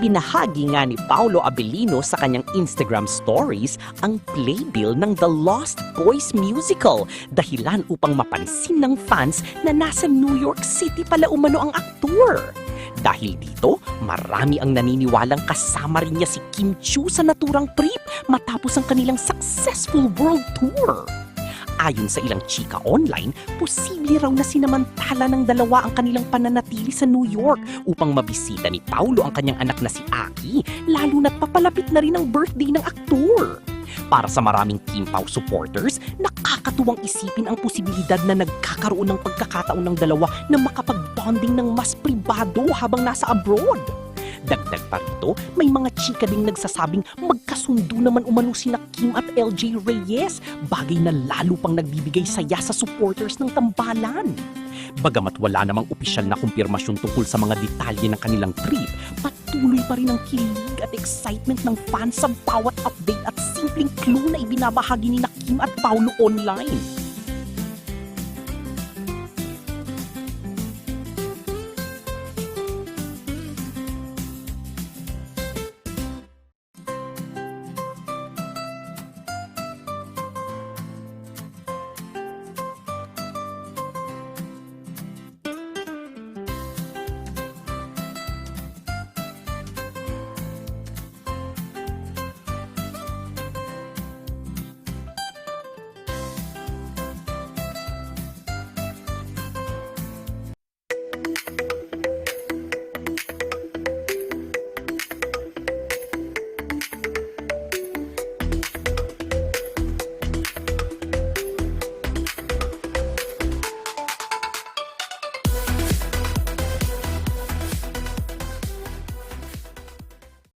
Ibinahagi nga ni Paolo Abilino sa kanyang Instagram stories ang playbill ng The Lost Boys musical, dahilan upang mapansin ng fans na nasa New York City pala umano ang aktor. Dahil dito, marami ang naniniwalang kasama rin niya si Kim Chiu sa naturang trip matapos ang kanilang successful world tour. Ayon sa ilang chika online, posible raw na sinamantala ng dalawa ang kanilang pananatili sa New York upang mabisita ni Paulo ang kanyang anak na si Aki, lalo na't papalapit na rin ang birthday ng aktor. Para sa maraming Kim Pao supporters, nakakatuwang isipin ang posibilidad na nagkakaroon ng pagkakataon ng dalawa na makapag-bonding ng mas pribado habang nasa abroad. Dagdag pa rito, may mga chika ding nagsasabing magkasundo naman umano sina Kim at LJ Reyes, bagay na lalo pang nagbibigay saya sa supporters ng tambalan. Bagamat wala namang opisyal na kumpirmasyon tungkol sa mga detalye ng kanilang trip, patuloy pa rin ang kilig at excitement ng fans sa bawat update at simpleng clue na ibinabahagi ni Kim at Paulo online.